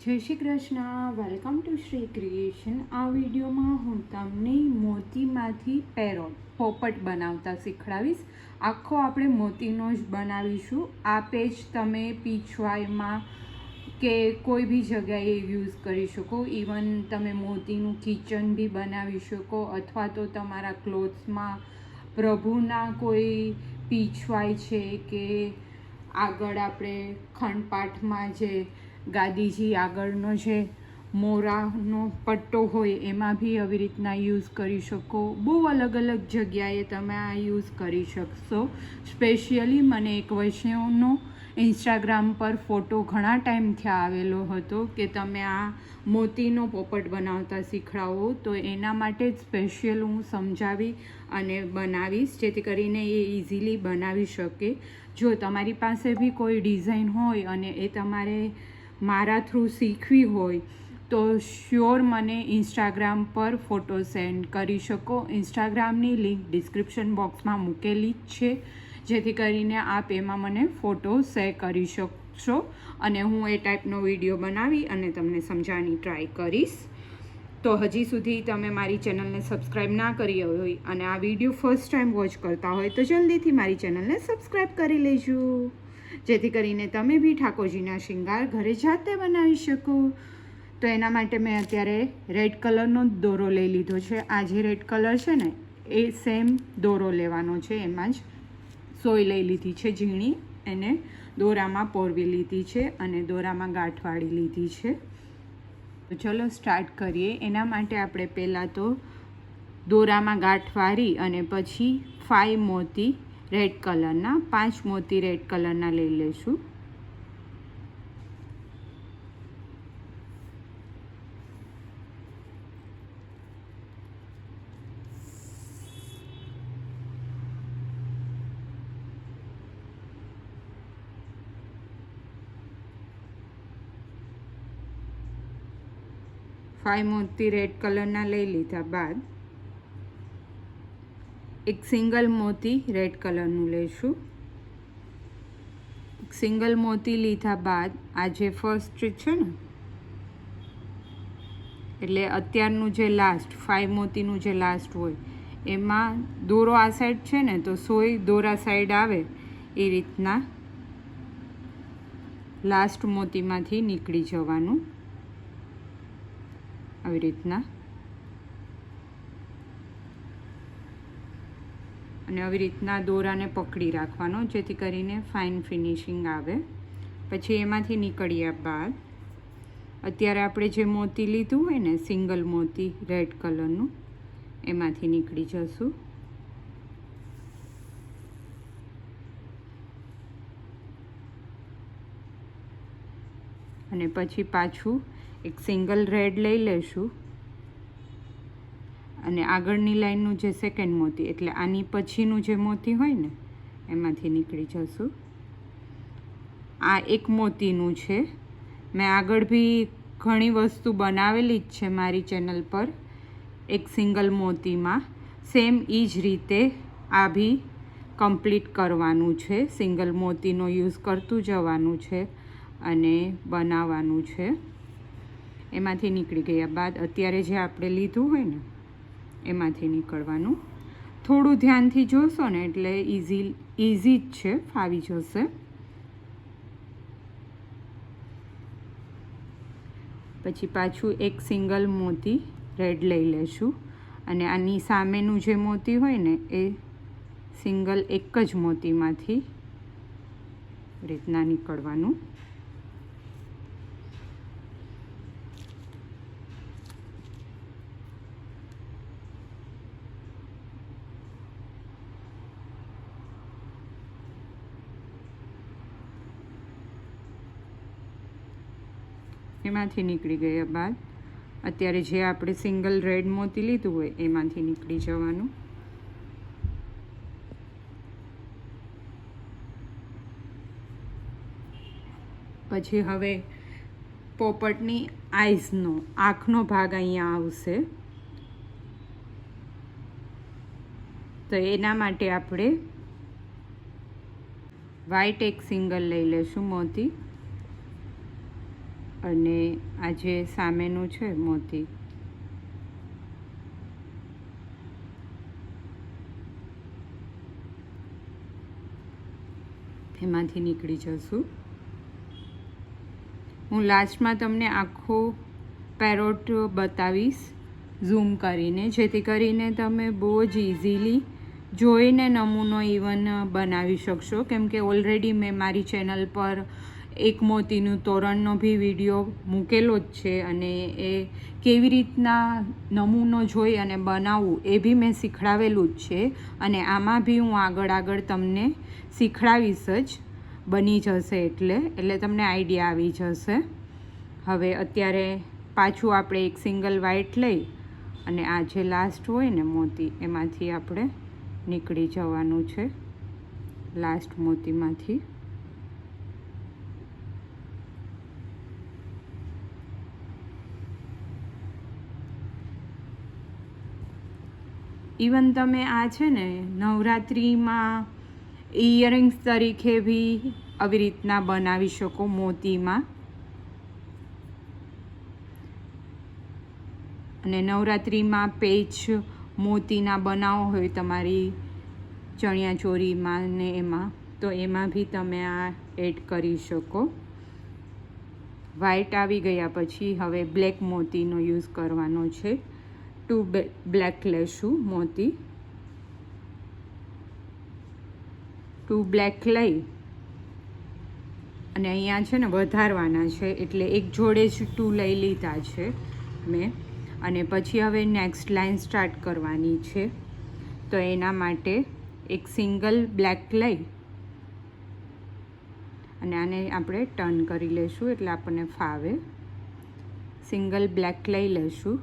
જય Shri Krishna, welcome to Shri creation. આ વિડીયોમાં હું તમને મોતીમાંથી પેરોટ પોપટ બનાવતા શીખવાડીશ. આખો આપણે મોતીનો જ બનાવીશું. આ પેજ તમે પીછવાઈમાં કે કોઈ બી જગ્યાએ યુઝ કરી શકો. ઇવન તમે મોતીનું કિચન બી બનાવી શકો, અથવા તો તમારા ક્લોથ્સમાં પ્રભુના કોઈ પીછવાઈ છે કે આગળ આપણે ખંડપાઠમાં જે ગાદીજી આગળનો જે મોરાનો પટ્ટો હોય એમાં બી આવી રીતના યુઝ કરી શકો. બહુ અલગ અલગ જગ્યાએ તમે આ યુઝ કરી શકશો. સ્પેશિયલી મને એક વૈષ્ણવનો ઇન્સ્ટાગ્રામ પર ફોટો ઘણા ટાઈમથી આવેલો હતો કે તમે આ મોતીનો પોપટ બનાવતા શીખડાવો, તો એના માટે જ સ્પેશિયલ હું સમજાવી અને બનાવીશ, જેથી કરીને એ ઇઝીલી બનાવી શકે. જો તમારી પાસે બી કોઈ ડિઝાઇન હોય અને એ તમારે મારા થ્રુ શીખવી હોય તો શ્યોર મને ઇન્સ્ટાગ્રામ પર ફોટો સેન્ડ કરી શકો. ઇન્સ્ટાગ્રામની લિંક ડિસ્ક્રિપ્શન બોક્સમાં મૂકેલી જ છે, જેથી કરીને આપ એમાં મને ફોટો શેર કરી શકશો અને હું એ ટાઈપનો વિડીયો બનાવી અને તમને સમજાવવાની ટ્રાય કરીશ. તો હજી સુધી તમે મારી ચેનલને સબસ્ક્રાઈબ ના કરી હોય અને આ વિડીયો ફર્સ્ટ ટાઈમ વોચ કરતા હોય તો જલ્દીથી મારી ચેનલને સબસ્ક્રાઈબ કરી લેજો, જેથી કરીને તમે બી ઠાકોરજીના શૃંગાર ઘરે જાતે બનાવી શકો. તો એના માટે મેં અત્યારે રેડ કલરનો જ દોરો લઈ લીધો છે. આ જે રેડ કલર છે ને એ સેમ દોરો લેવાનો છે. એમાં જ સોય લઈ લીધી છે ઝીણી, એને દોરામાં પોરવી લીધી છે અને દોરામાં ગાંઠ વાળી લીધી છે. તો ચલો સ્ટાર્ટ કરીએ. એના માટે આપણે પહેલાં તો દોરામાં ગાંઠ વાળી અને પછી 5 મોતી રેડ કલરના, 5 મોતી રેડ કલરના લઈ લઈશું. ફાઈવ મોતી રેડ કલરના લઈ લીધા બાદ એક સિંગલ મોતી રેડ કલરનું લઈશું. સિંગલ મોતી લીધા બાદ આ જે ફર્સ્ટ છે ને, એટલે અત્યારનું જે લાસ્ટ 5 મોતીનું જે લાસ્ટ હોય એમાં દોરો આ સાઈડ છે ને, તો સોય દોરા સાઈડ આવે એ રીતના લાસ્ટ મોતીમાંથી નીકળી જવાનું, આવી રીતના. અને આવી રીતના દોરાને પકડી રાખવાનો, જેથી કરીને ફાઇન ફિનિશિંગ આવે. પછી એમાંથી નીકળ્યા બાદ અત્યારે આપણે જે મોતી લીધું હોય ને સિંગલ મોતી રેડ કલરનું, એમાંથી નીકળી જશું. અને પછી પાછું એક સિંગલ રેડ લઈ લઈશું અને આગળની લાઈનનું જે સેકન્ડ મોતી, એટલે આની પછીનું જે મોતી હોય ને એમાંથી નીકળી જશું. આ એક મોતીનું છે. મેં આગળ બી ઘણી વસ્તુ બનાવેલી જ છે મારી ચેનલ પર એક સિંગલ મોતીમાં. સેમ એ જ રીતે આ બી કમ્પ્લીટ કરવાનું છે. સિંગલ મોતીનો યુઝ કરતું જવાનું છે અને બનાવવાનું છે. એમાંથી નીકળી ગયા બાદ અત્યારે જે આપણે લીધું હોય ને એમાંથી નીકળવાનું. થોડું ધ્યાનથી જોશો ને એટલે ઇઝી જ છે, ફાવી જશે. પછી પાછું એક સિંગલ મોતી રેડ લઈ લેશું અને આની સામેનું જે મોતી હોય ને એ સિંગલ એક જ મોતીમાંથી રીતના નીકળવાનું. એમાંથી નીકળી ગયા બાદ અત્યારે જે આપણે સિંગલ રેડ મોતી લીધું હોય એમાંથી નીકળી જવાનું. પછી હવે પોપટની આઈઝનો આંખનો ભાગ અહીંયા આવશે, તો એના માટે આપણે વ્હાઈટ એક સિંગલ લઈ લઈશું મોતી અને આ જે સામેનું છે મોતી એમાંથી નીકળી જશું. હું લાસ્ટમાં તમને આખો પેરોટ બતાવીશ ઝૂમ કરીને, જેથી કરીને તમે બહુ જ ઇઝીલી જોઈને નમૂનો ઇવન બનાવી શકશો. કેમ કે ઓલરેડી મેં મારી ચેનલ પર એક મોતીનું તોરણનો બી વિડીયો મૂકેલો જ છે, અને એ કેવી રીતના નમૂનો જોઈ અને બનાવવું એ બી મેં શીખડાવેલું જ છે. અને આમાં બી હું આગળ તમને શીખડાવીશ જ, બની જશે એટલે તમને આઈડિયા આવી જશે. હવે અત્યારે પાછું આપણે એક સિંગલ વ્હાઈટ લઈ અને આ જે લાસ્ટ હોય ને મોતી એમાંથી આપણે નીકળી જવાનું છે, લાસ્ટ મોતીમાંથી. ઇવન તમે આ છે ને નવરાત્રિમાં ઇયરિંગ્સ તરીકે બી આવી રીતના બનાવી શકો મોતીમાં. અને નવરાત્રિમાં પેચ મોતીના બનાવો હોય તમારી ચણિયાચોળીમાં ને એમાં, તો એમાં બી તમે આ એડ કરી શકો. વ્હાઈટ આવી ગયા પછી હવે બ્લેક મોતીનો યુઝ કરવાનો છે. 2 બ્લેક લેશું મોતી. 2 બ્લેક લઈ અને અહીંયા છે ને વધારવાના છે, એટલે એક જોડે જ 2 લઈ લીધા છે મેં. અને પછી હવે નેક્સ્ટ લાઇન સ્ટાર્ટ કરવાની છે, તો એના માટે એક સિંગલ બ્લેક લઈ અને આને આપણે ટર્ન કરી લઈશું એટલે આપણને ફાવે. સિંગલ બ્લેક લઈ લઈશું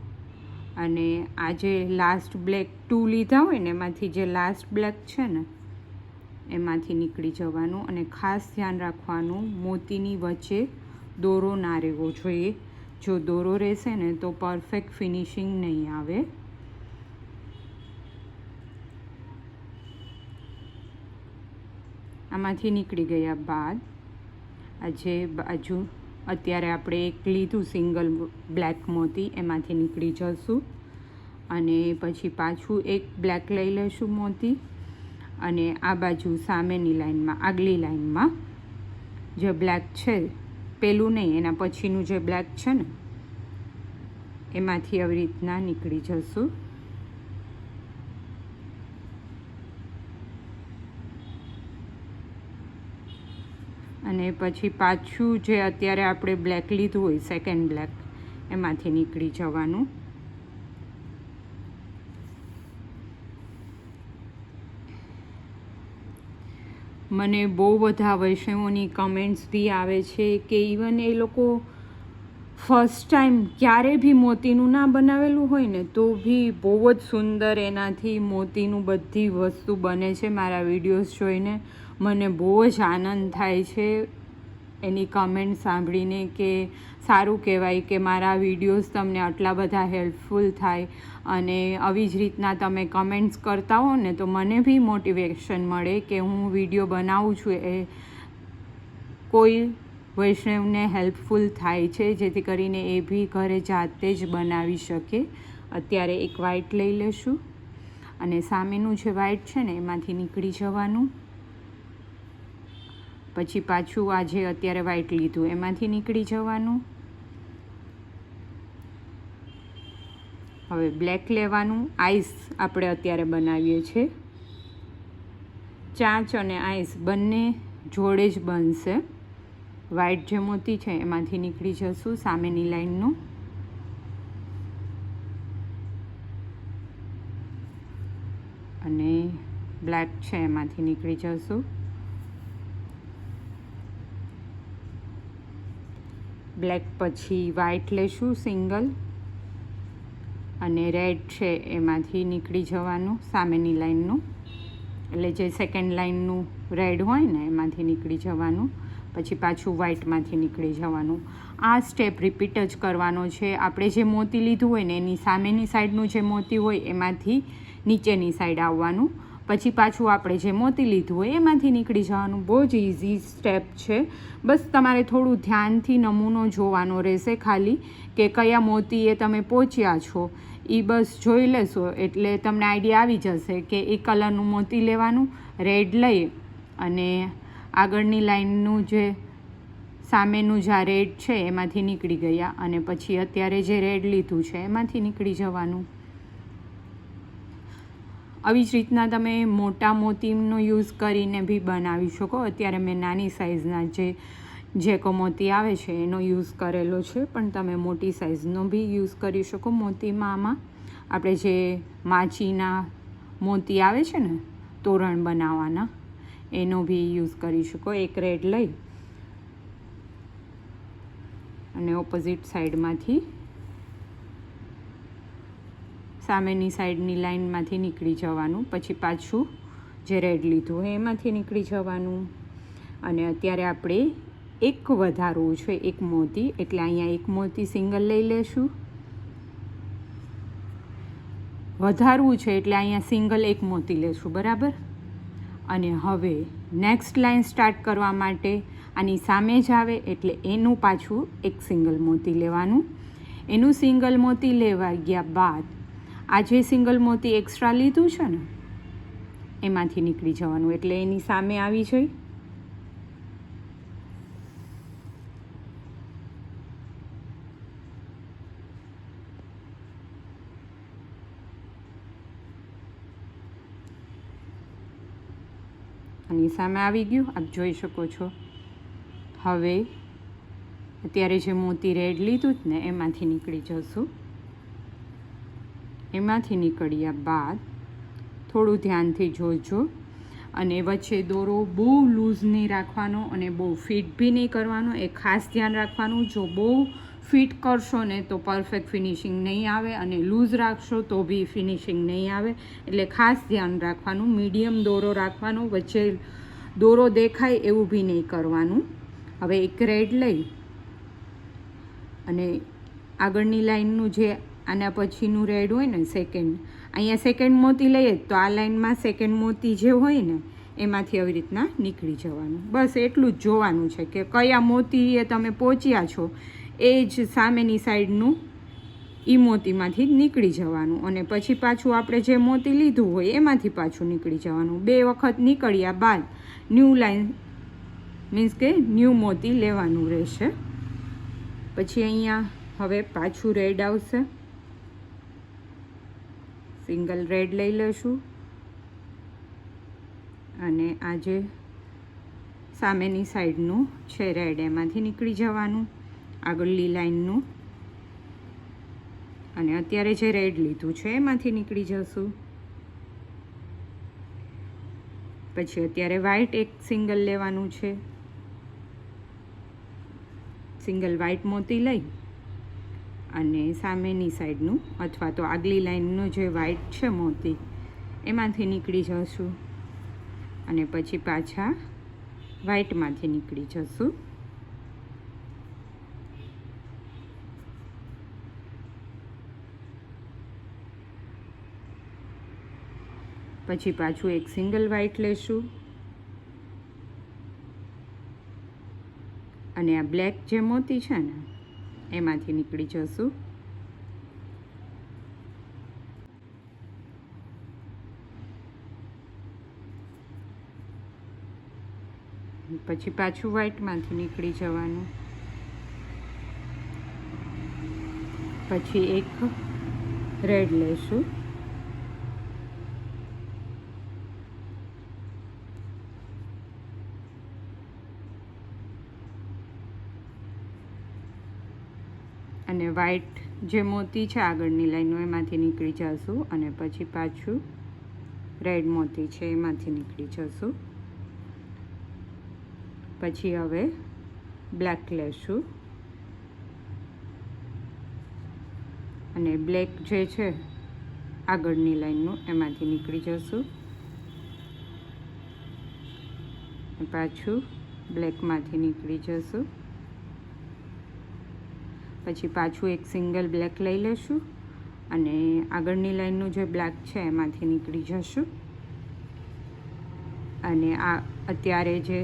અને આ જે લાસ્ટ બ્લેક 2 લીધા હોય ને એમાંથી જે લાસ્ટ બ્લેક છે ને એમાંથી નીકળી જવાનું. અને ખાસ ધ્યાન રાખવાનું, મોતીની વચ્ચે દોરો ના રહેવો જોઈએ. જો દોરો રહેશે ને તો પરફેક્ટ ફિનિશિંગ નહીં આવે. આમાંથી નીકળી ગયા બાદ આ જે બાજુ અત્યારે આપણે એક લીધું સિંગલ બ્લેક મોતી એમાંથી નીકળી જશું. અને પછી પાછું એક બ્લેક લઈ લઈશું મોતી, અને આ બાજુ સામેની લાઈનમાં આગલી લાઈનમાં જે બ્લેક છે, પેલું નહીં એના પછીનું જે બ્લેક છે ને એમાંથી આવી રીતના નીકળી જશું. અને પછી પાછું જે અત્યારે આપણે બ્લેક લીધું હોય સેકન્ડ બ્લેક એમાંથી નીકળી જવાનું. મને બહુ બધા વૈષ્ણવોની કમેન્ટ્સ બી આવે છે કે ઇવન એ લોકો ફર્સ્ટ ટાઈમ ક્યારે બી મોતીનું ના બનાવેલું હોય ને તો બી બહુ જ સુંદર એનાથી મોતીનું બધી વસ્તુ બને છે. મારા વિડીયોઝ જોઈને મને બહુ જ આનંદ થાય છે એની કમેન્ટ સાંભળીને કે સારું કહેવાય કે મારા વિડીયોઝ તમને આટલા બધા હેલ્પફુલ થાય. અને આવી જ રીતના તમે કમેન્ટ્સ કરતા હો ને તો મને બી મોટિવેશન મળે કે હું વિડીયો બનાવું છું એ કોઈ વૈષ્ણવને હેલ્પફુલ થાય છે, જેથી કરીને એ બી ઘરે જાતે જ બનાવી શકે. અત્યારે એક વ્હાઈટ લઈ લેશું અને સામેનું જે વ્હાઈટ છે ને એમાંથી નીકળી જવાનું. પછી પાછું આ જે અત્યારે વ્હાઈટ લીધું એમાંથી નીકળી જવાનું. હવે બ્લેક લેવાનું. આઈસ આપણે અત્યારે બનાવીએ છીએ, ચાંચ અને આઈસ બંને જોડે જ બનશે. વ્હાઈટ જે મોતી છે એમાંથી નીકળી જશું સામેની લાઈનનું. અને બ્લેક છે એમાંથી નીકળી જશું. બ્લેક પછી વ્હાઈટ લેશું સિંગલ, અને રેડ છે એમાંથી નીકળી જવાનું સામેની લાઈનનું. એટલે જે સેકન્ડ લાઈનનું રેડ હોય ને એમાંથી નીકળી જવાનું. પછી પાછું વ્હાઈટમાંથી નીકળી જવાનું. આ સ્ટેપ રિપીટ જ કરવાનો છે. આપણે જે મોતી લીધું હોય ને એની સામેની સાઈડનું જે મોતી હોય એમાંથી નીચેની સાઈડ આવવાનું. પછી પાછું આપણે જે મોતી લીધું હોય એમાંથી નીકળી જવાનું. બહુ જ ઇઝી સ્ટેપ છે. બસ તમારે થોડું ધ્યાનથી નમૂનો જોવાનો રહેશે ખાલી, કે કયા મોતીએ તમે પહોંચ્યા છો એ બસ જોઈ લેશો એટલે તમને આઈડિયા આવી જશે કે એ કલરનું મોતી લેવાનું. રેડ લઈ અને આગળની લાઈનનું જે સામેનું જે રેડ છે એમાંથી નીકળી ગયા, અને પછી અત્યારે જે રેડ લીધું છે એમાંથી નીકળી જવાનું. આવી જ રીતના તમે મોટા મોતીનો યુઝ કરીને બી બનાવી શકો. અત્યારે મેં નાની સાઇઝના જે મોતી આવે છે એનો યુઝ કરેલો છે, પણ તમે મોટી સાઇઝનો બી યુઝ કરી શકો. મોતીમાં આમાં આપણે જે માચીના મોતી આવે છે ને તોરણ બનાવવાના, એનો બી યુઝ કરી શકો. એક રેડ લઈ અને ઓપોઝિટ સાઈડમાંથી સામેની સાઈડની લાઈનમાંથી નીકળી જવાનું. પછી પાછું જે રેડ લીધું હોય એમાંથી નીકળી જવાનું. અને અત્યારે આપણે એક વધારવું છે, એક મોતી, એટલે અહીંયા એક મોતી સિંગલ લઈ લેશું. વધારવું છે એટલે અહીંયા સિંગલ એક મોતી લેશું, બરાબર. અને હવે નેક્સ્ટ લાઈન સ્ટાર્ટ કરવા માટે આની સામે જ આવે એટલે એનું પાછું એક સિંગલ મોતી લેવાનું. એનું સિંગલ મોતી લેવા ગયા બાદ આ જે સિંગલ મોતી એક્સ્ટ્રા લીધું છે ને એમાંથી નીકળી જવાનું, એટલે એની સામે આવી જાય. આની સામે આવી ગયું, આપ જોઈ શકો છો. હવે અત્યારે જે મોતી રેડ લીધું જ ને એમાંથી નીકળી જશું. એમાંથી નીકળ્યા બાદ થોડું ધ્યાનથી જોજો, અને વચ્ચે દોરો બહુ લૂઝ નહીં રાખવાનો અને બહુ ફિટ બી નહીં કરવાનો, એ ખાસ ધ્યાન રાખવાનું. જો બહુ ફિટ કરશો ને તો પરફેક્ટ ફિનિશિંગ નહીં આવે, અને લૂઝ રાખશો તો બી ફિનિશિંગ નહીં આવે. એટલે ખાસ ધ્યાન રાખવાનું. મીડિયમ દોરો રાખવાનો, વચ્ચે દોરો દેખાય એવું બી નહીં કરવાનું. હવે એક રેડ લઈ અને આગળની લાઈનનું જે આના પછીનું રેડ હોય ને સેકન્ડ, અહીંયા સેકન્ડ મોતી લઈએ તો આ લાઈનમાં સેકન્ડ મોતી જે હોય ને એમાંથી આવી રીતના નીકળી જવાનું. બસ એટલું જ જોવાનું છે કે કયા મોતીએ તમે પહોંચ્યા છો એ જ સામેની સાઈડનું એ મોતીમાંથી જ નીકળી જવાનું. અને પછી પાછું આપણે જે મોતી લીધું હોય એમાંથી પાછું નીકળી જવાનું. 2 વખત નીકળ્યા બાદ ન્યૂ લાઈન મીન્સ કે ન્યૂ મોતી લેવાનું રહેશે. પછી અહીંયા હવે પાછું રેડ આવશે, સિંગલ રેડ લઈ લઈશું. અને આ જે સામેની સાઈડનું છે રેડ એમાંથી નીકળી જવાનું આગળની લાઈનનું. અને અત્યારે જે રેડ લીધું છે એમાંથી નીકળી જશું. પછી અત્યારે વ્હાઈટ એક સિંગલ લેવાનું છે. સિંગલ વ્હાઈટ મોતી લઈ અને સામેની સાઈડનું અથવા તો આગલી લાઈનનું જે વ્હાઈટ છે મોતી એમાંથી નીકળી જશું. અને પછી પાછા વ્હાઈટમાંથી નીકળી જશું. પછી પાછું એક સિંગલ વ્હાઈટ લેશું. અને આ બ્લેક જે મોતી છે ને એમાંથી નીકળી જશું. પછી પાછું વ્હાઈટમાંથી નીકળી જવાનું. પછી એક રેડ લેશું. અને વ્હાઈટ જે મોતી છે આગળની લાઈનો એમાંથી નીકળી જશું. અને પછી પાછું રેડ મોતી છે એમાંથી નીકળી જશું. પછી હવે બ્લેક લેશું. અને બ્લેક જે છે આગળની લાઈનનું એમાંથી નીકળી જશું. પાછું બ્લેકમાંથી નીકળી જશું. પછી પાછું એક સિંગલ બ્લેક લઈ લેશું અને આગળની લાઈનનું જે બ્લેક છે એમાંથી નીકળી જશું. અને આ અત્યારે જે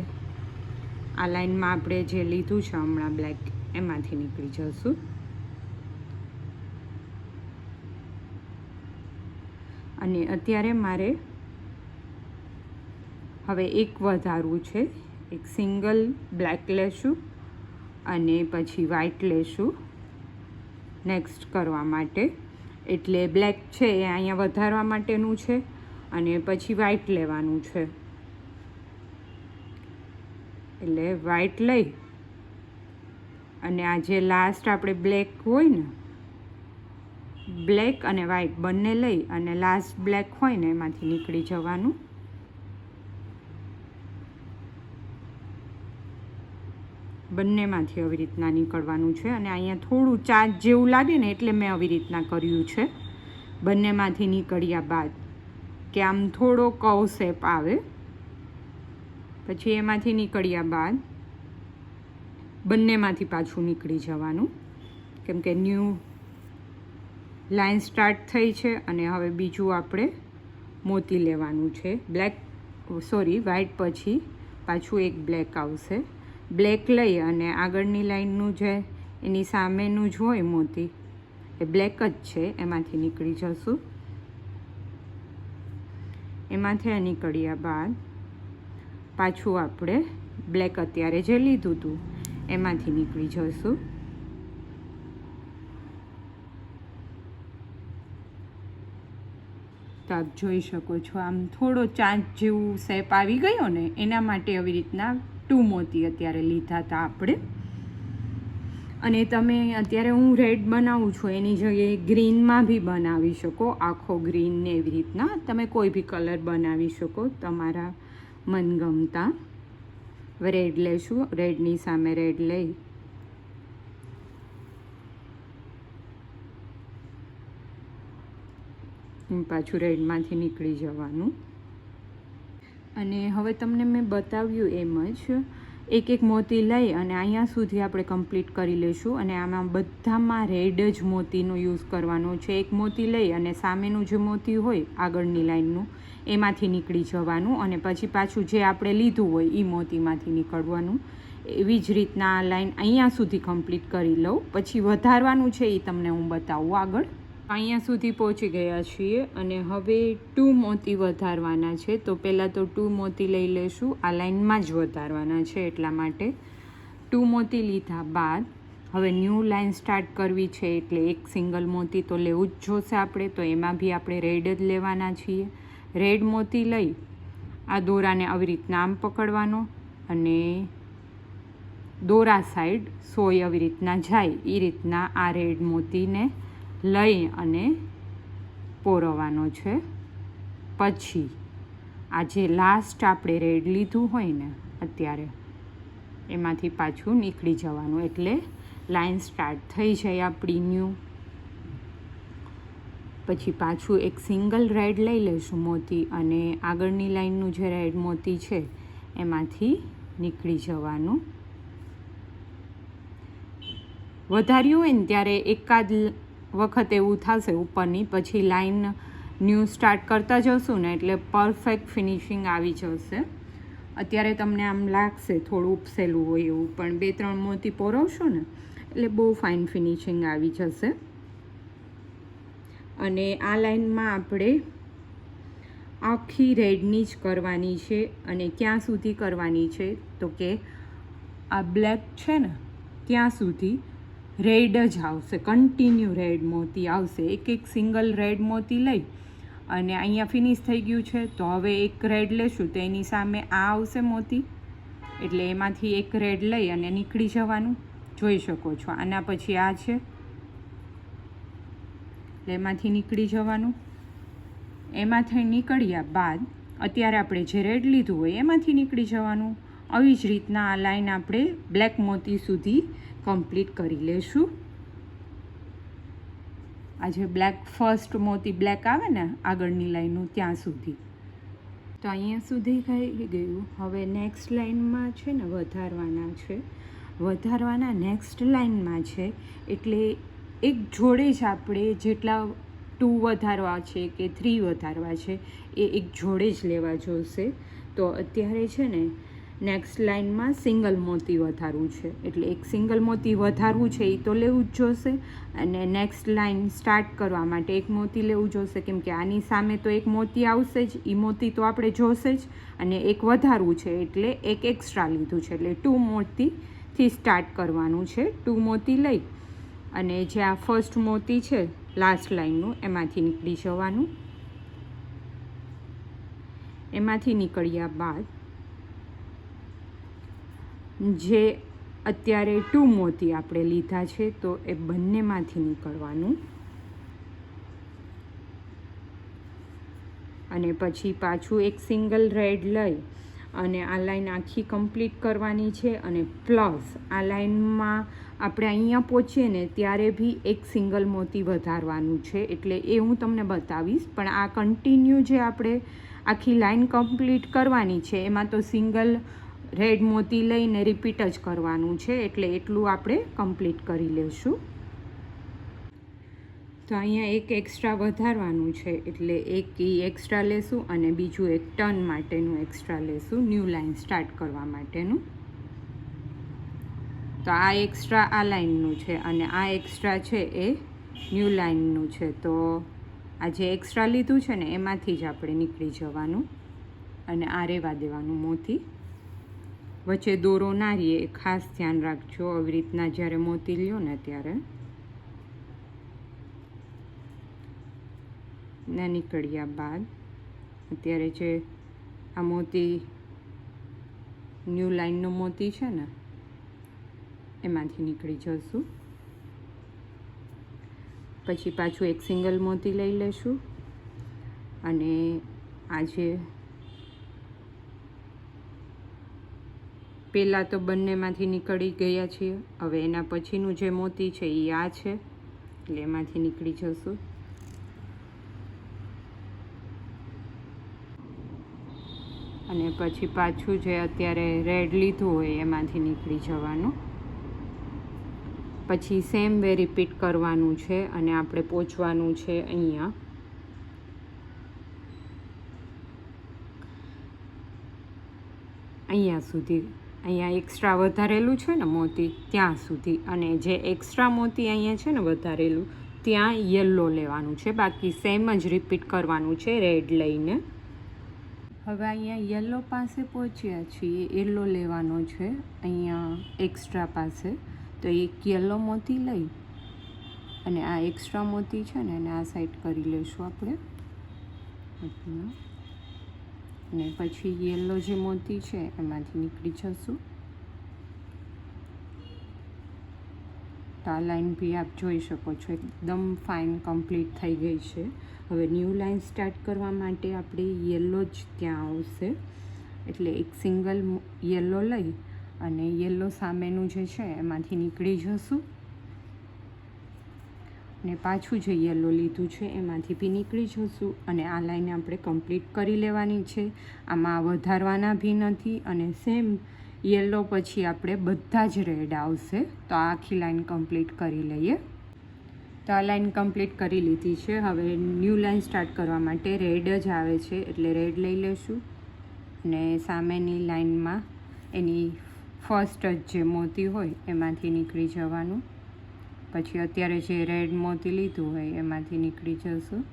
આ લાઈનમાં આપણે જે લીધું છે હમણાં બ્લેક, એમાંથી નીકળી જશું. અને અત્યારે મારે હવે એક વધારવું છે. એક સિંગલ બ્લેક લેશું અને પછી વ્હાઈટ લેશું નેક્સ્ટ કરવા માટે. એટલે બ્લેક છે એ અહીંયા વધારવા માટેનું છે અને પછી વ્હાઈટ લેવાનું છે. એટલે વ્હાઈટ લઈ અને આ જે લાસ્ટ આપણે બ્લેક હોય ને, બ્લેક અને વ્હાઈટ બંને લઈ અને લાસ્ટ બ્લેક હોય ને એમાંથી નીકળી જવાનું. બંનેમાંથી આવી રીતના નીકળવાનું છે. અને અહીંયા થોડું ચાંચ જેવું લાગે ને એટલે મેં આવી રીતના કર્યું છે. બંનેમાંથી નીકળ્યા બાદ કે આમ થોડો કર્વ શેપ આવે. પછી એમાંથી નીકળ્યા બાદ બંનેમાંથી પાછું નીકળી જવાનું, કેમ કે ન્યૂ લાઈન સ્ટાર્ટ થઈ છે. અને હવે બીજું આપણે મોતી લેવાનું છે. વ્હાઈટ પછી પાછું એક બ્લેક આવશે. બ્લેક લઈ અને આગળની લાઈનનું જે એની સામેનું જ હોય મોતી, એ બ્લેક જ છે, એમાંથી નીકળી જશું. એમાંથી નીકળ્યા બાદ પાછું આપણે બ્લેક અત્યારે જે લીધું હતું એમાંથી નીકળી જશું. તો આપ જોઈ શકો છો આમ થોડો ચાંચ જેવું શેપ આવી ગયો ને, એના માટે આવી રીતના 2 મોતી અત્યારે લીધા હતા આપણે. અને તમે અત્યારે હું રેડ બનાવું છું એની જગ્યાએ ગ્રીનમાં બી બનાવી શકો, આખો ગ્રીન ને એવી રીતના તમે કોઈ બી કલર બનાવી શકો તમારા મનગમતા. રેડ લેશું, રેડની સામે રેડ લઈ પાછું રેડમાંથી નીકળી જવાનું. અને હવે તમને મેં બતાવ્યું એમ જ એક એક મોતી લઈ અને અહીંયા સુધી આપણે કમ્પ્લીટ કરી લઈશું. અને આમાં બધામાં રેડ જ મોતીનો યુઝ કરવાનો છે. એક મોતી લઈ અને સામેનું જે મોતી હોય આગળની લાઈનનું એમાંથી નીકળી જવાનું અને પછી પાછું જે આપણે લીધું હોય એ મોતીમાંથી નીકળવાનું. એવી જ રીતના આ લાઈન અહીંયા સુધી કમ્પ્લીટ કરી લઉં. પછી વધારવાનું છે એ તમને હું બતાવું આગળ. અહીંયા સુધી પહોંચી ગયા છીએ અને હવે 2 મોતી વધારવાના છે. તો પહેલાં તો 2 મોતી લઈ લઈશું. આ લાઈનમાં જ વધારવાના છે એટલા માટે 2 મોતી લીધા બાદ હવે ન્યૂ લાઈન સ્ટાર્ટ કરવી છે એટલે એક સિંગલ મોતી તો લેવું જ જોશે આપણે. તો એમાં બી આપણે રેડ જ લેવાના છીએ. રેડ મોતી લઈ આ દોરાને આવી રીતના આમ પકડવાનો અને દોરા સાઈડ સોય આવી રીતના જાય એ રીતના આ રેડ મોતીને લઈ અને પોરવવાનો છે. પછી આ જે લાસ્ટ આપણે રેડ લીધું હોય ને અત્યારે એમાંથી પાછું નીકળી જવાનું એટલે લાઈન સ્ટાર્ટ થઈ જાય આપણી ન્યૂ. પછી પાછું એક સિંગલ રેડ લઈ લઈશું મોતી અને આગળની લાઈનનું જે રેડ મોતી છે એમાંથી નીકળી જવાનું. વધાર્યું હોય ને ત્યારે એકાદ વખત એવું થશે ઉપરની, પછી લાઈન ન્યૂ સ્ટાર્ટ કરતા જશું ને એટલે પરફેક્ટ ફિનિશિંગ આવી જશે. અત્યારે તમને આમ લાગશે થોડું ઉપસેલું હોય એવું, પણ 2-3 મોતી પોરવશો ને એટલે બહુ ફાઇન ફિનિશિંગ આવી જશે. અને આ લાઈનમાં આપણે આખી રેડની જ કરવાની છે. અને ક્યાં સુધી કરવાની છે તો કે આ બ્લેક છે ને ત્યાં સુધી રેડ જ આવશે, કન્ટિન્યુ રેડ મોતી આવશે. એક સિંગલ રેડ મોતી લઈ અને અહીંયા ફિનિશ થઈ ગયું છે. તો હવે એક રેડ લેશું તો એની સામે આ આવશે મોતી, એટલે એમાંથી એક રેડ લઈ અને નીકળી જવાનું. જોઈ શકો છો આના પછી આ છે એટલે એમાંથી નીકળી જવાનું. એમાંથી નીકળ્યા બાદ અત્યારે આપણે જે રેડ લીધું હોય એમાંથી નીકળી જવાનું. આવી જ રીતના આ લાઈન આપણે બ્લેક મોતી સુધી કમ્પ્લીટ કરી લેશું. આ જે બ્લેક ફર્સ્ટ મોતી બ્લેક આવે ને આગળની લાઈનનું ત્યાં સુધી. તો અહીંયા સુધી થઈ ગયું. હવે નેક્સ્ટ લાઈનમાં છે ને વધારવાના છે. વધારવાના નેક્સ્ટ લાઈનમાં છે એટલે એક જોડે જ આપણે જેટલા 2 વધારવા છે કે 3 વધારવા છે એ એક જોડે જ લેવા જોશે. તો અત્યારે છે ને નેક્સ્ટ લાઇનમાં સિંગલ મોતી વધારવું છે, એટલે એક સિંગલ મોતી વધારવું છે એ તો લેવું જ જોશે. અને નેક્સ્ટ લાઇન સ્ટાર્ટ કરવા માટે એક મોતી લેવું જોશે, કેમ કે આની સામે તો એક મોતી આવશે જ, એ મોતી તો આપણે જોશે જ. અને એક વધારવું છે એટલે એક એક્સ્ટ્રા લીધું છે, એટલે 2 મોતીથી સ્ટાર્ટ કરવાનું છે. 2 મોતી લઈ અને જે આ ફર્સ્ટ મોતી છે લાસ્ટ લાઇનનું એમાંથી નીકળી જવાનું. એમાંથી નીકળ્યા બાદ જે અત્યારે 2 મોતી આપણે લીધા છે તો એ બંનેમાંથી નીકળવાનું. અને પછી પાછું એક સિંગલ રેડ લઈ અને આ લાઈન આખી કમ્પ્લીટ કરવાની છે. અને પ્લસ આ લાઈનમાં આપણે અહીંયા પહોંચીએ ને ત્યારે બી એક સિંગલ મોતી વધારવાનું છે, એટલે એ હું તમને બતાવીશ. પણ આ કન્ટિન્યુ જે આપણે આખી લાઈન કમ્પ્લીટ કરવાની છે એમાં તો સિંગલ રેડ મોતી લઈને રિપીટ જ કરવાનું છે, એટલે એટલું આપણે કમ્પ્લીટ કરી લઈશું. તો અહીંયા એક એક્સ્ટ્રા વધારવાનું છે, એટલે એક એક્સ્ટ્રા લેશું અને બીજું એક ટર્ન માટેનું એક્સ્ટ્રા લેશું, ન્યૂ લાઇન સ્ટાર્ટ કરવા માટેનું. તો આ એક્સ્ટ્રા આ લાઇનનું છે અને આ એક્સ્ટ્રા છે એ ન્યૂ લાઇનનું છે. તો આ જે એક્સ્ટ્રા લીધું છે ને એમાંથી જ આપણે નીકળી જવાનું અને આ રહેવા દેવાનું મોતી. વચ્ચે દોરો ના રહીએ એ ખાસ ધ્યાન રાખજો, આવી રીતના જ્યારે મોતી લ્યો ને ત્યારે. ને નીકળ્યા બાદ અત્યારે જે આ મોતી ન્યૂ લાઇનનો મોતી છે ને એમાંથી નીકળી જશું. પછી પાછું એક સિંગલ મોતી લઈ લેશું અને આ જે પહેલાં તો બંનેમાંથી નીકળી ગયા છીએ, હવે એના પછીનું જે મોતી છે એ આ છે, એટલે એમાંથી નીકળી જશું. અને પછી પાછું જે અત્યારે રેડ લીધું હોય એમાંથી નીકળી જવાનું. પછી સેમ વે રિપીટ કરવાનું છે અને આપણે પહોંચવાનું છે અહીંયા સુધી. અહીંયા એક્સ્ટ્રા વધારેલું છે ને મોતી ત્યાં સુધી, અને જે એક્સ્ટ્રા મોતી અહીંયા છે ને વધારેલું ત્યાં યલો લેવાનું છે, બાકી સેમ જ રિપીટ કરવાનું છે રેડ લઈને. હવે અહીંયા યલો પાસે પહોંચ્યા છીએ, યલો લેવાનો છે અહીંયા એક્સ્ટ્રા પાસે. તો એક યલો મોતી લઈ અને આ એક્સ્ટ્રા મોતી છે ને એને આ સાઈડ કરી લઈશું આપણે. અને પછી યલો જે મોતી છે એમાંથી નીકળી જશું. તો આ લાઈન બી આપ જોઈ શકો છો એકદમ ફાઇન કમ્પ્લીટ થઈ ગઈ છે. હવે ન્યૂ લાઇન સ્ટાર્ટ કરવા માટે આપણે યલો જ ત્યાં આવશે, એટલે એક સિંગલ યલો લઈ અને યલો સામેનું જે છે એમાંથી નીકળી જશું. અને પાછું જે યલો લીધું છે એમાંથી બી નીકળી જશું અને આ લાઈન આપણે કમ્પ્લીટ કરી લેવાની છે. આમાં વધારવાના બી નથી અને સેમ યલો પછી આપણે બધા જ રેડ આવશે. તો આ આખી લાઈન કમ્પ્લીટ કરી લઈએ. તો આ લાઈન કમ્પ્લીટ કરી લીધી છે. હવે ન્યૂ લાઈન સ્ટાર્ટ કરવા માટે રેડ જ આવે છે, એટલે રેડ લઈ લેશું અને સામેની લાઈનમાં એની ફર્સ્ટ જ જે મોતી હોય એમાંથી નીકળી જવાનું. પછી અત્યારે જે રેડ મોતી લીધું હોય એમાંથી નીકળી જશું.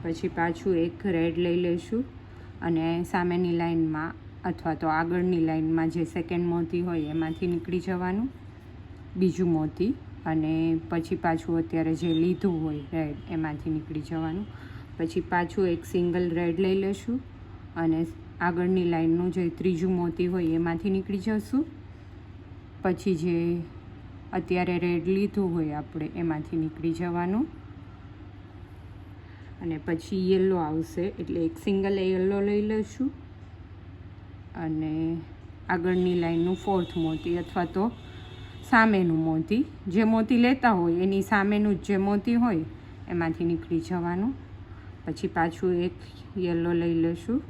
પછી પાછું એક રેડ લઈ લઈશું અને સામેની લાઈનમાં અથવા તો આગળની લાઈનમાં જે સેકન્ડ મોતી હોય એમાંથી નીકળી જવાનું, બીજું મોતી. અને પછી પાછું અત્યારે જે લીધું હોય રેડ એમાંથી નીકળી જવાનું. પછી પાછું એક સિંગલ રેડ લઈ લઈશું અને આગળની લાઈનનું જે ત્રીજું મોતી હોય એમાંથી નીકળી જશું. પછી જે અત્યારે રેડ લીધું હોય આપણે એમાંથી નીકળી જવાનું અને પછી યલો આવશે, એટલે એક સિંગલ યલો લઈ લઈશું અને આગળની લાઈનનું ફોર્થ મોતી અથવા તો સામેનું મોતી, જે મોતી લેતા હોય એની સામેનું જે મોતી હોય એમાંથી નીકળી જવાનું. પછી પાછું એક યલો લઈ લઈશું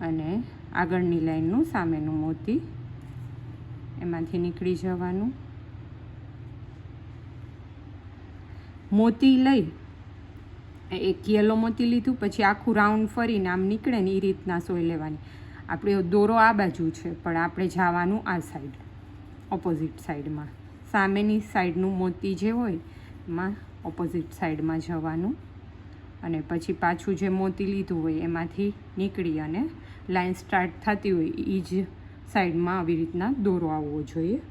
અને આગળની લાઈનનું સામેનું મોતી એમાંથી નીકળી જવાનું. મોતી લઈ એક યલો મોતી લીધું, પછી આખું રાઉન્ડ ફરીને આમ નીકળે ને એ રીતના સોય લેવાની. આપણે દોરો આ બાજુ છે પણ આપણે જવાનું આ સાઈડ, ઓપોઝિટ સાઈડમાં, સામેની સાઈડનું મોતી જે હોય એમાં ઓપોઝિટ સાઈડમાં જવાનું. અને પછી પાછું જે મોતી લીધું હોય એમાંથી નીકળી અને લાઈન સ્ટાર્ટ થતી હોય એ જ સાઈડમાં આવી રીતના દોરો આવવો જોઈએ.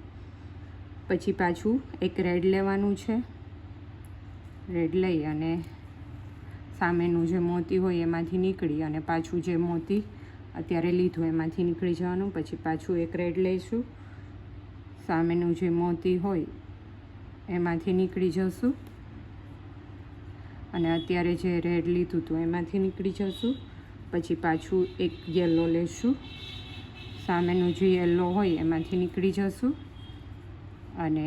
પછી પાછું એક રેડ લેવાનું છે, રેડ લઈ અને સામેનું જે મોતી હોય એમાંથી નીકળી અને પાછું જે મોતી અત્યારે લીધું એમાંથી નીકળી જવાનું. પછી પાછું એક રેડ લઈશું, સામેનું જે મોતી હોય એમાંથી નીકળી જશું અને અત્યારે જે રેડ લીધું હતું એમાંથી નીકળી જશું. પછી પાછું એક યલો લેશું, સામેનું જે યલો હોય એમાંથી નીકળી જશું અને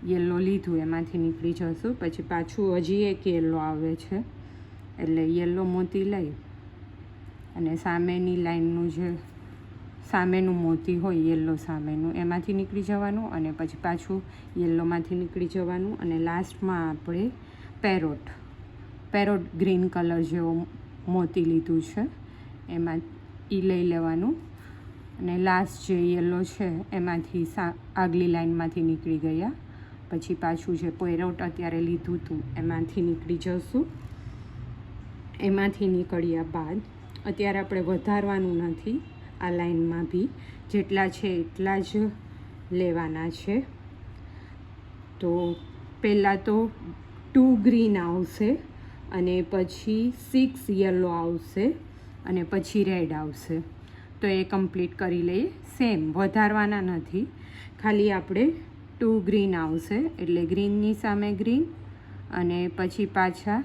યલો લીધું એમાંથી નીકળી જશું. પછી પાછું હજી એક યલો આવે છે એટલે યલો મોતી લઈ અને સામેની લાઈનનું જે સામેનું મોતી હોય યલો સામેનું એમાંથી નીકળી જવાનું અને પછી પાછું યલોમાંથી નીકળી જવાનું. અને લાસ્ટમાં આપણે પેરોટ ગ્રીન કલર જેવો મોતી લીધું છે એમાં એ લઈ લેવાનું. અને લાસ્ટ જે યલો છે એમાંથી આગલી લાઈનમાંથી નીકળી ગયા. પછી પાછું જે પેરોટ અત્યારે લીધું હતું એમાંથી નીકળી જશું. એમાંથી નીકળ્યા બાદ અત્યારે આપણે વધારવાનું નથી, આ લાઈનમાં બી જેટલા છે એટલા જ લેવાના છે. તો પહેલાં તો 2 ગ્રીન આવશે અને પછી 6 યલો આવશે અને પછી રેડ આવશે. તો એ કમ્પ્લીટ કરી લઈએ. સેમ વધારવાના નથી, ખાલી આપણે 2 ગ્રીન આવશે એટલે ગ્રીનની સામે ગ્રીન અને પછી પાછા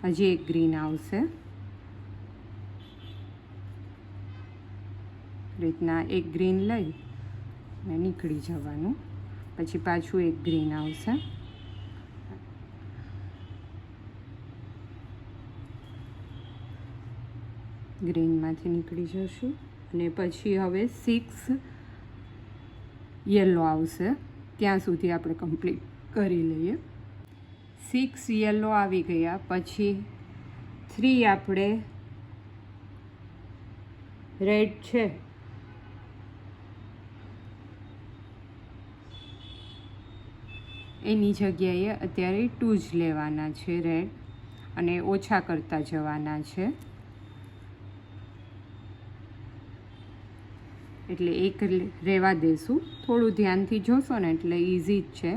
હજી એક ગ્રીન આવશે. રીતના એક ગ્રીન લઈ અને નીકળી જવાનું. પછી પાછું એક ગ્રીન આવશે, ગ્રીનમાંથી નીકળી જશું અને પછી હવે 6 યલો આવશે, ત્યાં સુધી આપણે કમ્પ્લીટ કરી લઈએ. 6 યલો આવી ગયા પછી 3 આપણે રેડ છે એની જગ્યાએ અત્યારે 2 જ લેવાના છે રેડ અને ઓછા કરતા જવાના છે. એટલે એક રહેવા દેશું, થોડું ધ્યાનથી જોશો ને એટલે ઇઝી જ છે.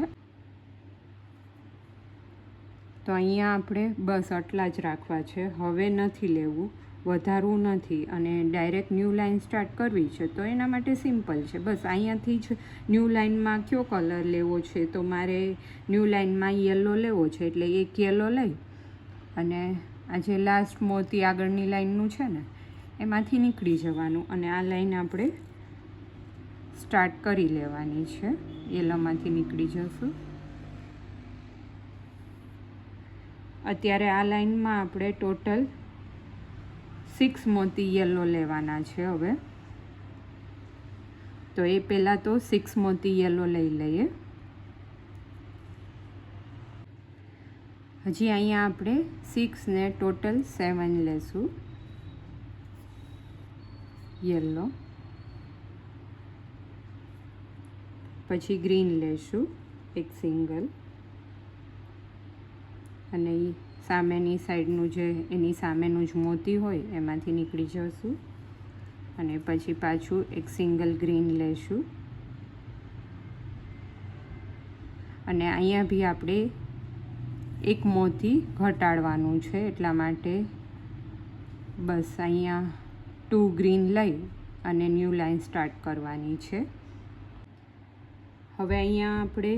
તો અહીંયા આપણે બસ આટલા જ રાખવા છે, હવે નથી લેવું, વધારવું નથી અને ડાયરેક્ટ ન્યૂ લાઇન સ્ટાર્ટ કરવી છે. તો એના માટે સિમ્પલ છે, બસ અહીંયાથી જ ન્યૂ લાઇનમાં કયો કલર લેવો છે તો મારે ન્યૂ લાઇનમાં યલો લેવો છે એટલે એક યલો લઈ અને આ જે લાસ્ટ મોતી આગળની લાઇનનું છે ને એમાંથી નીકળી જવાનું અને આ લાઇન આપણે સ્ટાર્ટ કરી લેવાની છે. યલોમાંથી નીકળી જશું. અત્યારે આ લાઇનમાં આપણે ટોટલ 6 મોતી યલો લેવાના છે હવે. તો એ પહેલાં તો 6 મોતી યલો લઈ લઈએ. હજી અહીંયા આપણે 6 ને ટોટલ 7 લેશું યલો. પછી ગ્રીન લેશું એક સિંગલ અને સામેની સાઈડનું જે એની સામેનું જ મોતી હોય એમાંથી નીકળી જશું અને પછી પાછું એક સિંગલ ગ્રીન લેશું. અને અહીંયા બી આપણે એક મોતી ઘટાડવાનું છે એટલા માટે બસ અહીંયા 2 ગ્રીન લઈ અને ન્યૂ લાઇન સ્ટાર્ટ કરવાની છે. હવે અહીંયા આપણે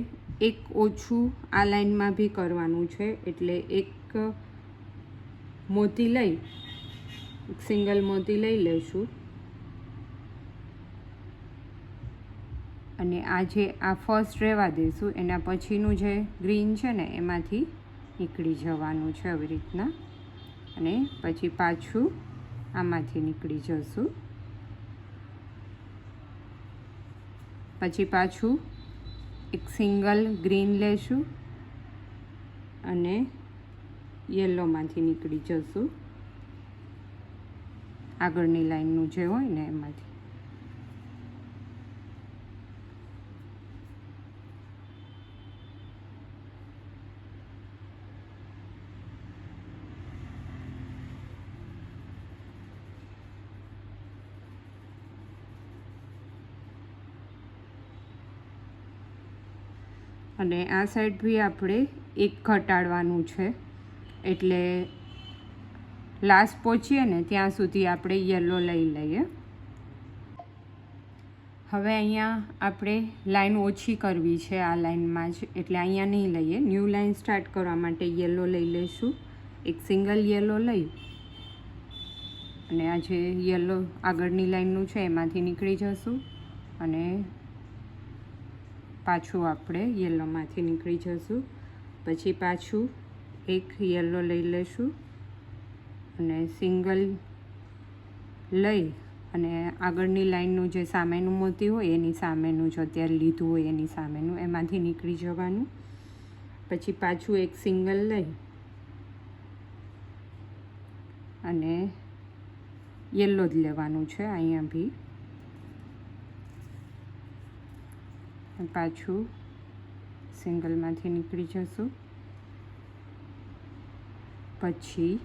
એક ઓછું આ લાઇનમાં બી કરવાનું છે એટલે એક મોતી લઈ એક સિંગલ મોતી લઈ લઈશું અને આ ફર્સ્ટ રહેવા દઈશું. એના પછીનું જે ગ્રીન છે ને એમાંથી નીકળી જવાનું છે આવી રીતના અને પછી પાછું આમાંથી નીકળી જશું. પછી પાછું એક સિંગલ ગ્રીન લેશું અને યલોમાંથી નીકળી જશું, આગળની લાઈનનું જે હોય ને એમાંથી. અને આ સાઈડ બી આપણે એક ઘટાડવાનું છે, એટલે લાસ્ટ પહોંચીએ ને ત્યાં સુધી આપણે યલો લઈ લઈએ. હવે અહીંયા આપણે લાઈન ઓછી કરવી છે આ લાઈનમાં જ, એટલે અહીંયા નહીં લઈએ. ન્યૂ લાઈન સ્ટાર્ટ કરવા માટે યલો લઈ લઈશું, એક સિંગલ યલો લઈ અને આ જે યલો આગળની લાઈનનું છે એમાંથી નીકળી જશું અને પાછું આપણે યલોમાંથી નીકળી જશું. પછી પાછું એક યલો લઈ લઈશું અને સિંગલ લઈ અને આગળની લાઈનનું જે સામેનું મોતી હોય એની સામેનું જ અત્યારે લીધું હોય એની સામેનું એમાંથી નીકળી જવાનું. પછી પાછું એક સિંગલ લઈ અને યલો જ લેવાનું છે અહીંયા બી. પાછું સિંગલમાંથી નીકળી જશું. પછી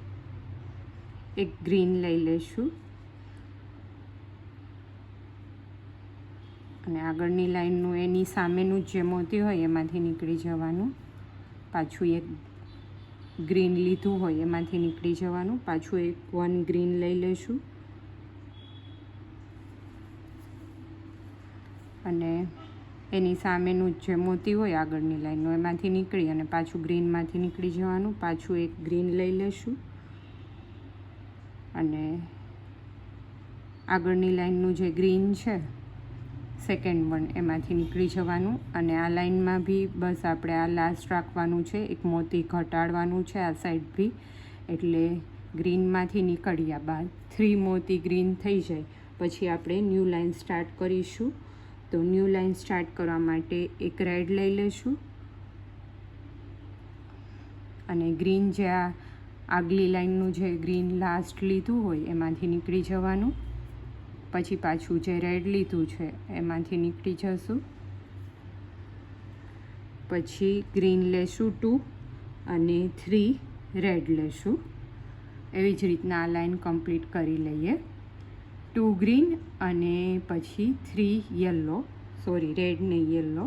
એક ગ્રીન લઈ લઈશું અને આગળની લાઈનનું એની સામેનું જે મોતી હોય એમાંથી નીકળી જવાનું. પાછું એક ગ્રીન લીધું હોય એમાંથી નીકળી જવાનું. પાછું એક વન ગ્રીન લઈ લઈશું અને એની સામેનું જે મોતી હોય આગળની લાઈનનું એમાંથી નીકળી અને પાછું ગ્રીનમાંથી નીકળી જવાનું. પાછું એક ગ્રીન લઈ લઈશું અને આગળની લાઈનનું જે ગ્રીન છે સેકન્ડ વન એમાંથી નીકળી જવાનું. અને આ લાઈનમાં બી બસ આપણે આ લાસ્ટ રાખવાનું છે, એક મોતી ઘટાડવાનું છે આ સાઈડ બી. એટલે ગ્રીનમાંથી નીકળ્યા બાદ 3 મોતી ગ્રીન થઈ જાય પછી આપણે ન્યૂ લાઈન સ્ટાર્ટ કરીશું. તો ન્યૂ લાઈન સ્ટાર્ટ કરવા માટે એક રેડ લઈ લઈશું અને ગ્રીન જે આ આગલી લાઈનનું જે ગ્રીન લાસ્ટ લીધું હોય એમાંથી નીકળી જવાનું. પછી પાછું જે રેડ લીધું છે એમાંથી નીકળી જશું. પછી ગ્રીન લેશું 2 અને 3 રેડ લેશું. એવી જ રીતના આ લાઈન કમ્પ્લીટ કરી લઈએ. 2 ગ્રીન અને પછી 3 યલો, સોરી રેડ ને યલો.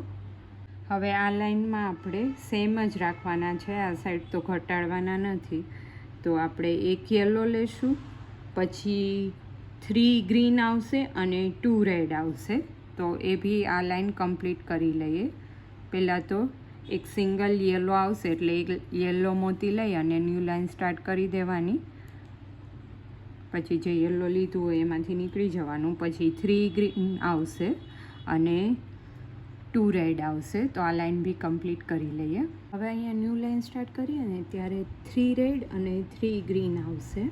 હવે આ લાઈનમાં આપણે સેમ જ રાખવાના છે, આ સાઈડ તો ઘટાડવાના નથી. તો આપણે એક યલો લેશું, પછી 3 ગ્રીન આવશે અને 2 રેડ આવશે. તો એ બી આ લાઈન કમ્પ્લીટ કરી લઈએ. પહેલાં તો એક સિંગલ યલો આવશે એટલે એક યલો મોતી લઈ અને ન્યૂ લાઈન સ્ટાર્ટ કરી દેવાની. પછી જે યલો લીધું હોય એમાંથી નીકળી જવાનું. પછી 3 ગ્રીન આવશે અને 2 રેડ આવશે. તો આ લાઈન બી કમ્પ્લીટ કરી લઈએ. હવે અહીંયા ન્યૂ લાઈન સ્ટાર્ટ કરીએ ને ત્યારે 3 રેડ અને 3 ગ્રીન આવશે.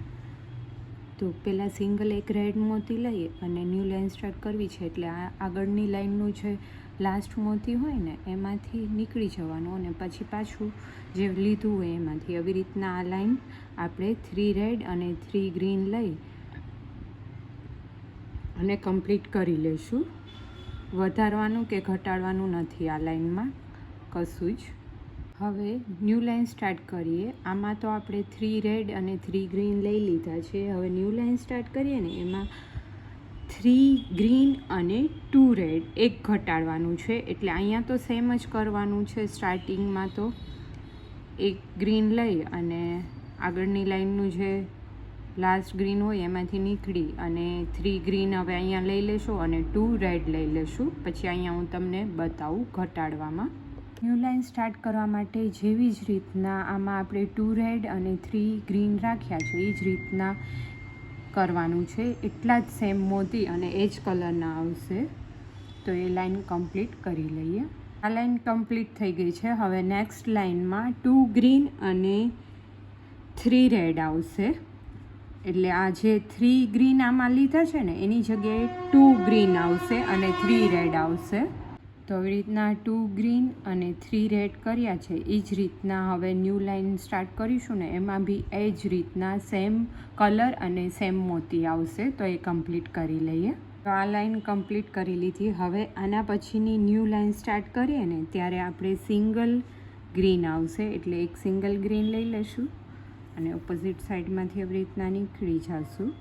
તો પહેલાં સિંગલ એક રેડ મોતી લઈએ અને ન્યૂ લાઈન સ્ટાર્ટ કરવી છે એટલે આ આગળની લાઈનનું જે લાસ્ટ મોતી હોય ને એમાંથી નીકળી જવાનું અને પછી પાછું જે લીધું હોય એમાંથી. આવી રીતના આ લાઈન આપણે 3 રેડ અને 3 ગ્રીન લઈ અને કમ્પ્લીટ કરી લઈશું. વધારવાનું કે ઘટાડવાનું નથી આ લાઈનમાં કશું જ. હવે ન્યૂ લાઈન સ્ટાર્ટ કરીએ. આમાં તો આપણે 3 રેડ અને 3 ગ્રીન લઈ લીધા છે. હવે ન્યૂ લાઈન સ્ટાર્ટ કરીએ ને એમાં 3 ગ્રીન અને 2 રેડ એક ઘટાડવાનું છે. એટલે અહીંયા તો સેમ જ કરવાનું છે. સ્ટાર્ટિંગમાં તો એક ગ્રીન લઈ અને આગળની લાઈનનું જે લાસ્ટ ગ્રીન હોય એમાંથી નીકળી અને 3 ગ્રીન હવે અહીંયા લઈ લેશું અને 2 રેડ લઈ લેશું. પછી અહીંયા હું તમને બતાવું ઘટાડવામાં. ન્યૂ લાઈન સ્ટાર્ટ કરવા માટે જેવી જ રીતના આમાં આપણે 2 રેડ અને 3 ગ્રીન રાખ્યા છે એ જ રીતના કરવાનું છે. એટલા જ સેમ મોતી અને એ જ કલરના આવશે. તો એ લાઈન કમ્પ્લીટ કરી લઈએ. આ લાઈન કમ્પ્લીટ થઈ ગઈ છે. હવે નેક્સ્ટ લાઈનમાં 2 ગ્રીન અને 3 રેડ આવશે. એટલે આ જે 3 ગ્રીન આમાં લીધા છે ને એની જગ્યાએ 2 ગ્રીન આવશે અને 3 રેડ આવશે. તો આવી રીતના 2 ગ્રીન અને 3 રેડ કર્યા છે. એ જ રીતના હવે ન્યૂ લાઇન સ્ટાર્ટ કરીશું ને એમાં બી એ જ રીતના સેમ કલર અને સેમ મોતી આવશે. તો એ કમ્પ્લીટ કરી લઈએ. તો આ લાઇન કમ્પ્લીટ કરી લીધી. હવે આના પછીની ન્યૂ લાઇન સ્ટાર્ટ કરીએ ને ત્યારે આપણે સિંગલ ગ્રીન આવશે એટલે એક સિંગલ ગ્રીન લઈ લઈશું અને ઓપોઝિટ સાઈડમાંથી આવી રીતના નીકળી જશું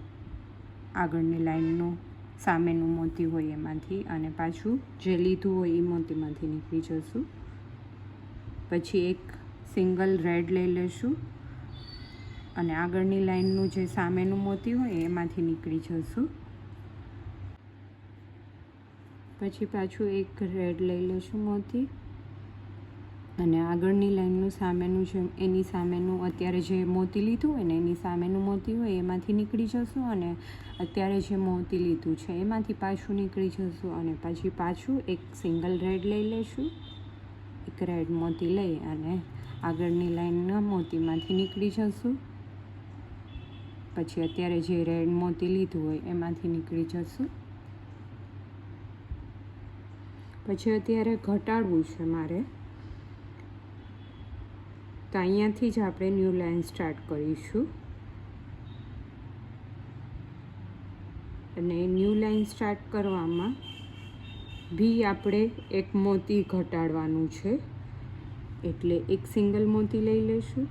આગળની લાઇનનું સામેનું મોતી હોય એમાંથી અને પાછું જે લીધું હોય એ મોતીમાંથી નીકળી જશું. પછી એક સિંગલ રેડ લઈ લઈશું અને આગળની લાઇનનું જે સામેનું મોતી હોય એમાંથી નીકળી જશું. પછી પાછું એક રેડ લઈ લઈશું મોતી અને આગળની લાઇનનું સામેનું છે એની સામેનું અત્યારે જે મોતી લીધું હોય ને એની સામેનું મોતી હોય એમાંથી નીકળી જશું અને અત્યારે જે મોતી લીધું છે એમાંથી પાછું નીકળી જશું અને પછી પાછું એક સિંગલ રેડ લઈ લઈશું. એક રેડ મોતી લઈ અને આગળની લાઇનના મોતીમાંથી નીકળી જશું. પછી અત્યારે જે રેડ મોતી લીધું હોય એમાંથી નીકળી જશું. પછી અત્યારે ઘટાડવું છે મારે તો અહીંયાથી જ આપણે ન્યૂ લાઇન સ્ટાર્ટ કરીશું અને ન્યૂ લાઇન સ્ટાર્ટ કરવામાં બી આપણે એક મોતી ઘટાડવાનું છે એટલે એક સિંગલ મોતી લઈ લઈશું.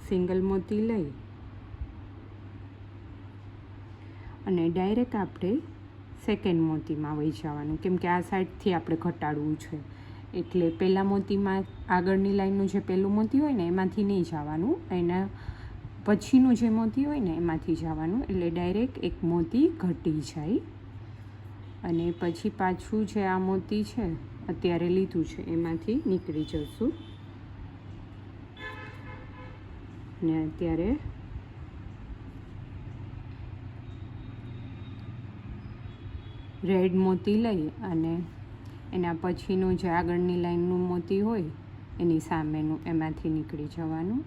સિંગલ મોતી લઈ અને ડાયરેક્ટ આપણે સેકન્ડ મોતીમાં વહી જવાનું કેમ કે આ સાઈડથી આપણે ઘટાડવું છે એટલે પહેલાં મોતીમાં આગળની લાઇનનું જે પહેલું મોતી હોય ને એમાંથી નહીં જવાનું, એના પછીનું જે મોતી હોય ને એમાંથી જવાનું એટલે ડાયરેક્ટ એક મોતી ઘટી જાય અને પછી પાછું જે આ મોતી છે અત્યારે લીધું છે એમાંથી નીકળી જશું ને અત્યારે રેડ મોતી લઈ અને એના પછીનું જે આગળની લાઇનનું મોતી હોય એની સામેનું એમાંથી નીકળી જવાનું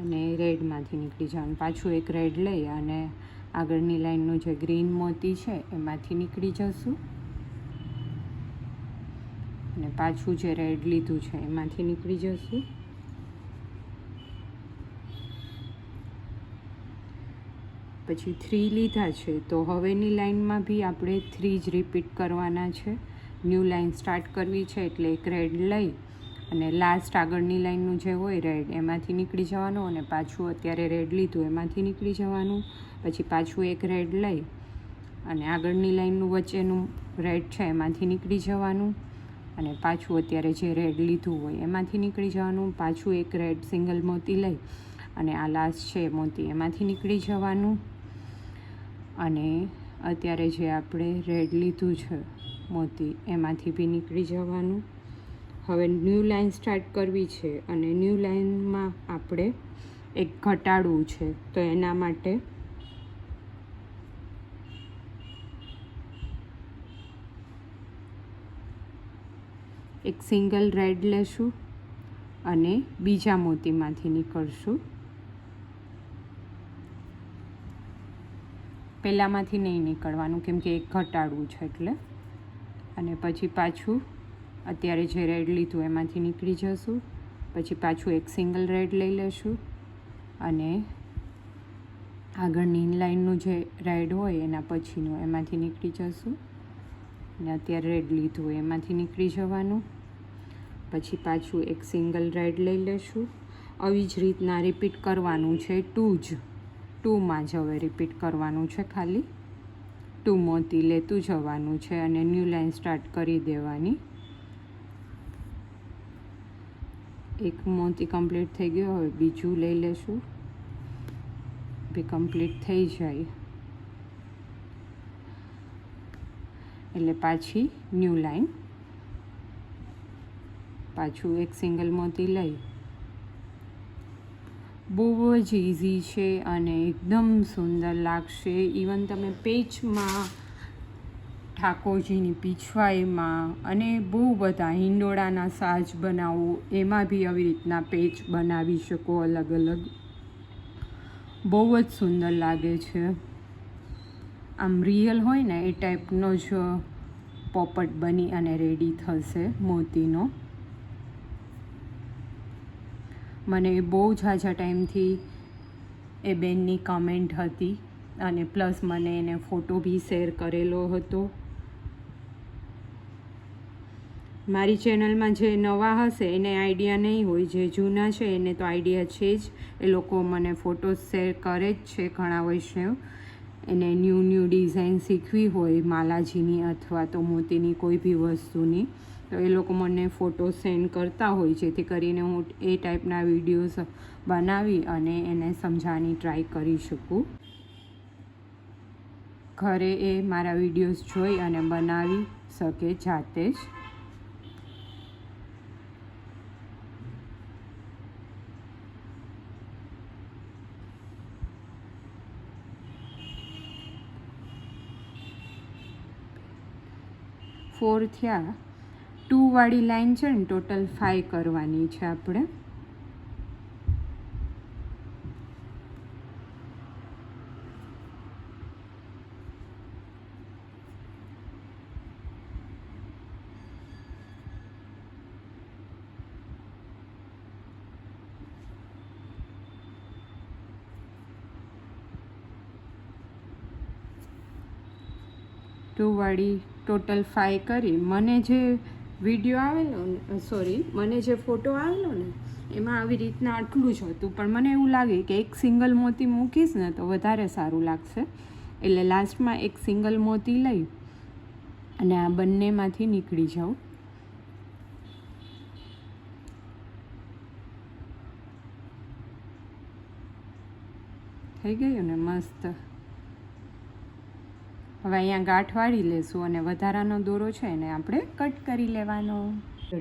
અને રેડમાંથી નીકળી જવાનું. પાછું એક રેડ લઈ અને આગળની લાઇનનું જે ગ્રીન મોતી છે એમાંથી નીકળી જશું અને પાછું જે રેડ લીધું છે એમાંથી નીકળી જશું. પછી 3 લીધા છે તો હવેની લાઇનમાં બી આપણે 3 જ રિપીટ કરવાના છે. ન્યૂ લાઇન સ્ટાર્ટ કરવી છે એટલે એક રેડ લઈ અને લાસ્ટ આગળની લાઇનનું જે હોય રેડ એમાંથી નીકળી જવાનું અને પાછું અત્યારે રેડ લીધું એમાંથી નીકળી જવાનું. પછી પાછું એક રેડ લઈ અને આગળની લાઇનનું વચ્ચેનું રેડ છે એમાંથી નીકળી જવાનું અને પાછું અત્યારે જે રેડ લીધું હોય એમાંથી નીકળી જવાનું. પાછું એક રેડ સિંગલ મોતી લઈ અને આ લાસ્ટ છે મોતી એમાંથી નીકળી જવાનું અને અત્યારે જે આપણે રેડ લીધું છે મોતી એમાંથી બી નીકળી જવાનું. હવે ન્યૂ લાઇન સ્ટાર્ટ કરવી છે અને ન્યૂ લાઇનમાં આપણે એક ઘટાડવું છે તો એના માટે એક સિંગલ રેડ લેશું અને બીજા મોતીમાંથી નીકળશું. પહેલાંમાંથી નહીં નીકળવાનું કેમ કે એક ઘટાડવું છે એટલે અને પછી પાછું અત્યારે જે રેડ લીધું એમાંથી નીકળી જશું. પછી પાછું એક સિંગલ રેડ લઈ લઈશું અને આગળની લાઇનનું જે રેડ હોય એના પછીનું એમાંથી નીકળી જશું અને અત્યારે રેડ લીધું હોય એમાંથી નીકળી જવાનું. પછી પાછું એક સિંગલ રેડ લઈ લઈશું. આવી જ રીતના રિપીટ કરવાનું છે. 2માં જ હવે રિપીટ કરવાનું છે. ખાલી 2 મોતી લેતું જવાનું છે અને ન્યૂ લાઇન સ્ટાર્ટ કરી દેવાની. એક મોતી કમ્પ્લીટ થઈ ગયો હવે બીજું લઈ લેશું બી કમ્પ્લીટ થઈ જાય એટલે પાછી ન્યૂ લાઇન પાછું એક સિંગલ મોતી લઈ. બહુ જ ઇઝી છે અને એકદમ સુંદર લાગશે. ઇવન તમે પેચમાં, ઠાકોરજીની પીછવાઈમાં અને બહુ બધા હિંડોળાના સાજ બનાવો એમાં બી આવી રીતના પેચ બનાવી શકો અલગ અલગ. બહુ જ સુંદર લાગે છે. આમ રિયલ હોય ને એ ટાઈપનો જ પોપટ બની અને રેડી થશે મોતીનો. મને બહુ ઝાઝા ટાઈમથી એ બેનની કમેન્ટ હતી અને પ્લસ મને એને ફોટો બી શેર કરેલો હતો. મારી ચેનલમાં જે નવા હશે એને આઈડિયા નહીં હોય, જે જૂના છે એને તો આઈડિયા છે જ. એ લોકો મને ફોટો શેર કરે જ છે ઘણા વૈષ્ણવ. એને ન્યૂ ડિઝાઇન શીખવી હોય માલાજીની અથવા તો મોતીની કોઈ બી વસ્તુની, તો એ લોકો મને ફોટો સેન્ડ કરતા હોય, જેથી કરીને હું એ ટાઈપના વિડીયોઝ બનાવી અને એને સમજાવવાની ટ્રાય કરી શકું. ઘરે એ મારા વિડીયોઝ જોઈ અને બનાવી શકે જાતે જ. ફોર થયા. 2 વાળી લાઈન છે ને ટોટલ 5 કરવાની છે આપણે. વાળી ટોટલ 5 કરી. મને જે વિડીયો આવેલો ને મને જે ફોટો આવેલો ને એમાં આવી રીતના આટલું જ હતું, પણ મને એવું લાગે કે એક સિંગલ મોતી મૂકીશ ને તો વધારે સારું લાગશે. એટલે લાસ્ટમાં એક સિંગલ મોતી લઈ અને આ બંનેમાંથી નીકળી જાઉં. થઈ ગયું ને મસ્ત. હવે અહીંયા ગાંઠ વાળી લેશું અને વધારાનો દોરો છે એને આપણે કટ કરી લેવાનો.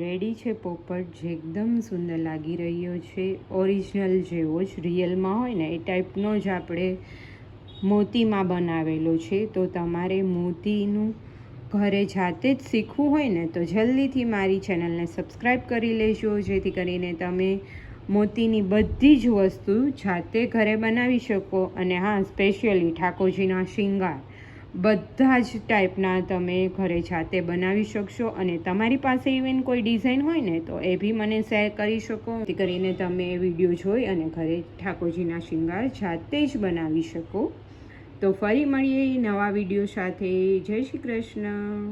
રેડી છે પોપટ, જે એકદમ સુંદર લાગી રહ્યો છે. ઓરિજિનલ જેવો જ રિયલમાં હોય ને એ ટાઈપનો જ આપણે મોતીમાં બનાવેલો છે. તો તમારે મોતીનું ઘરે જાતે જ શીખવું હોય ને તો જલ્દીથી મારી ચેનલને સબસ્ક્રાઈબ કરી લેજો, જેથી કરીને તમે મોતીની બધી જ વસ્તુ જાતે ઘરે બનાવી શકો. અને હા, સ્પેશિયલી ઠાકોરજીના શિંગાર બધા જ ટાઈપના તમે ઘરે જાતે બનાવી શકશો. અને તમારી પાસે ઇવન કોઈ ડિઝાઇન હોય ને તો એ બી મને શેર કરી શકો, જેથી કરીને તમે એ વિડીયો જોઈ અને ઘરે ઠાકોરજીના શિંગાર જાતે જ બનાવી શકો. તો ફરી મળીએ નવા વિડીયો સાથે. જય શ્રી કૃષ્ણ.